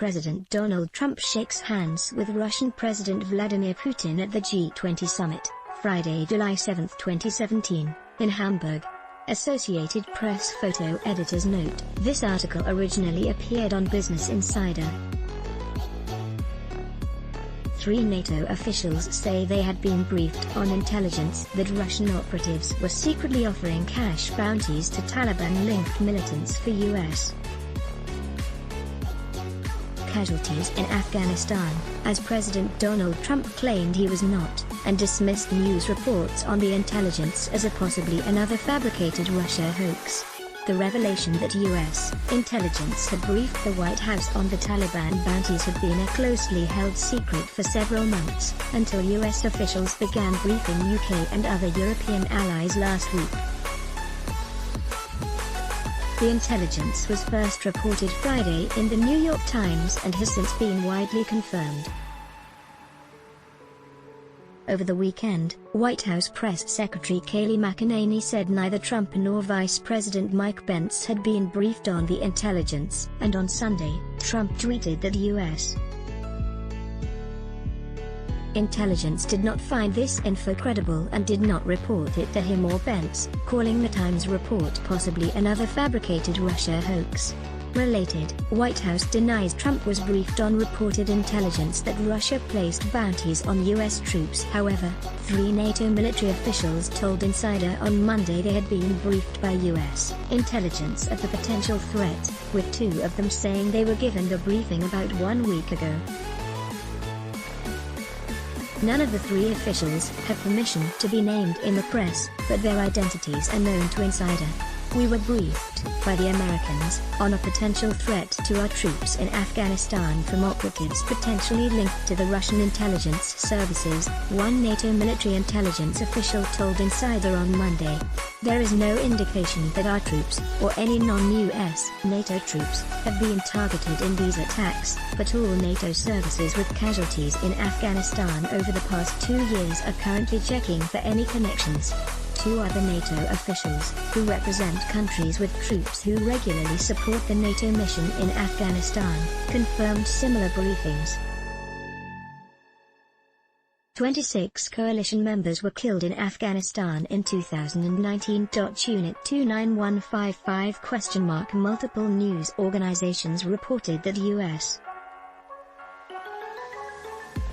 President Donald Trump shakes hands with Russian President Vladimir Putin at the G20 summit, Friday, July 7, 2017, in Hamburg. Associated Press photo editors note, this article originally appeared on Business Insider. 3 NATO officials say they had been briefed on intelligence that Russian operatives were secretly offering cash bounties to Taliban-linked militants for U.S. casualties in Afghanistan, as President Donald Trump claimed he was not, and dismissed news reports on the intelligence as a possibly another fabricated Russia hoax. The revelation that U.S. intelligence had briefed the White House on the Taliban bounties had been a closely held secret for several months, until U.S. officials began briefing UK and other European allies last week. The intelligence was first reported Friday in the New York Times and has since been widely confirmed. Over the weekend, White House Press Secretary Kayleigh McEnany said neither Trump nor Vice President Mike Pence had been briefed on the intelligence, and on Sunday, Trump tweeted that U.S. intelligence did not find this info credible and did not report it to him or Pence, calling the Times report possibly another fabricated Russia hoax. Related, White House denies Trump was briefed on reported intelligence that Russia placed bounties on U.S. troops. However, 3 NATO military officials told Insider on Monday they had been briefed by U.S. intelligence of the potential threat, with 2 of them saying they were given the briefing about 1 week ago. None of the 3 officials have permission to be named in the press, but their identities are known to Insider. We were briefed by the Americans on a potential threat to our troops in Afghanistan from operatives potentially linked to the Russian intelligence services, one NATO military intelligence official told Insider on Monday. There is no indication that our troops, or any non-US NATO troops, have been targeted in these attacks, but all NATO services with casualties in Afghanistan over the past 2 years are currently checking for any connections. 2 other NATO officials, who represent countries with troops who regularly support the NATO mission in Afghanistan, confirmed similar briefings. 26 coalition members were killed in Afghanistan in 2019. Unit 29155? Multiple news organizations reported that U.S.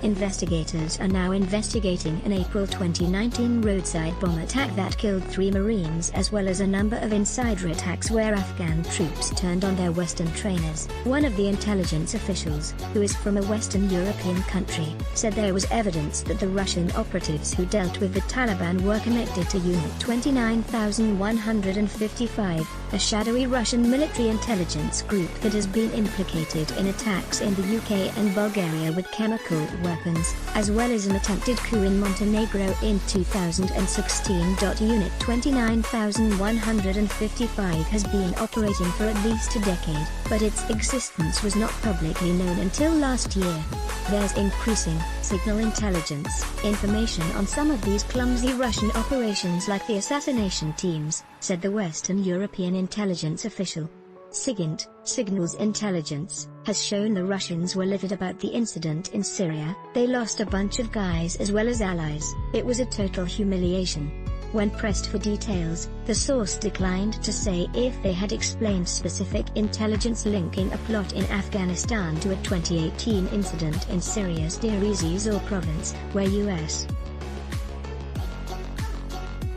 investigators are now investigating an April 2019 roadside bomb attack that killed 3 Marines as well as a number of insider attacks where Afghan troops turned on their Western trainers. One of the intelligence officials, who is from a Western European country, said there was evidence that the Russian operatives who dealt with the Taliban were connected to Unit 29155, a shadowy Russian military intelligence group that has been implicated in attacks in the UK and Bulgaria with chemical weapons, as well as an attempted coup in Montenegro in 2016. Unit 29155 has been operating for at least a decade, but its existence was not publicly known until last year. There's increasing signal intelligence information on some of these clumsy Russian operations like the assassination teams, said the Western European intelligence official. SIGINT, Signals Intelligence, has shown the Russians were livid about the incident in Syria. They lost a bunch of guys as well as allies. It was a total humiliation. When pressed for details, the source declined to say if they had explained specific intelligence linking a plot in Afghanistan to a 2018 incident in Syria's Deir ez-Zor province, where U.S.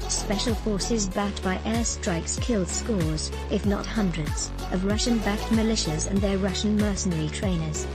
Special forces backed by airstrikes killed scores, if not hundreds, of Russian-backed militias and their Russian mercenary trainers.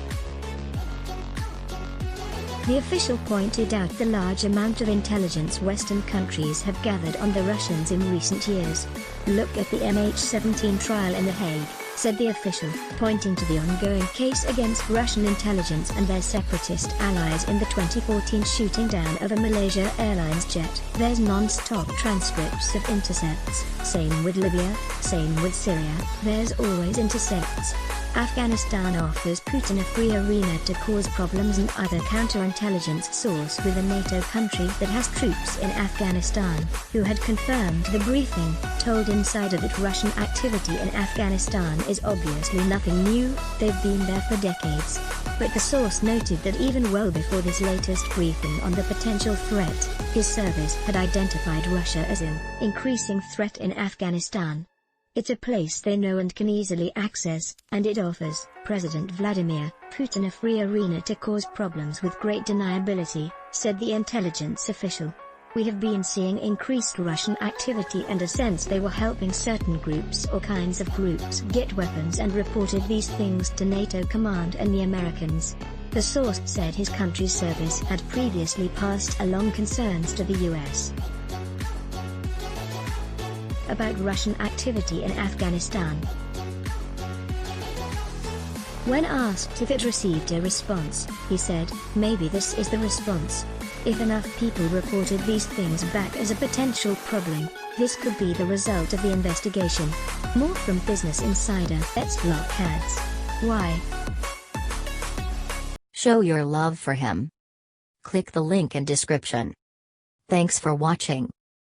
The official pointed out the large amount of intelligence Western countries have gathered on the Russians in recent years. Look at the MH17 trial in The Hague, said the official, pointing to the ongoing case against Russian intelligence and their separatist allies in the 2014 shooting down of a Malaysia Airlines jet. There's non-stop transcripts of intercepts, same with Libya, same with Syria, there's always intercepts. Afghanistan offers Putin a free arena to cause problems, and other counterintelligence source with a NATO country that has troops in Afghanistan, who had confirmed the briefing, told Insider that Russian activity in Afghanistan is obviously nothing new, they've been there for decades. But the source noted that even well before this latest briefing on the potential threat, his service had identified Russia as an increasing threat in Afghanistan. It's a place they know and can easily access, and it offers President Vladimir Putin a free arena to cause problems with great deniability, said the intelligence official. We have been seeing increased Russian activity and a sense they were helping certain groups or kinds of groups get weapons, and reported these things to NATO command and the Americans. The source said his country's service had previously passed along concerns to the US about Russian activity in Afghanistan. When asked if it received a response, he said, "Maybe this is the response. If enough people reported these things back as a potential problem, this could be the result of the investigation." More from Business Insider. Let's block ads. Why? Show your love for him. Click the link in description. Thanks for watching.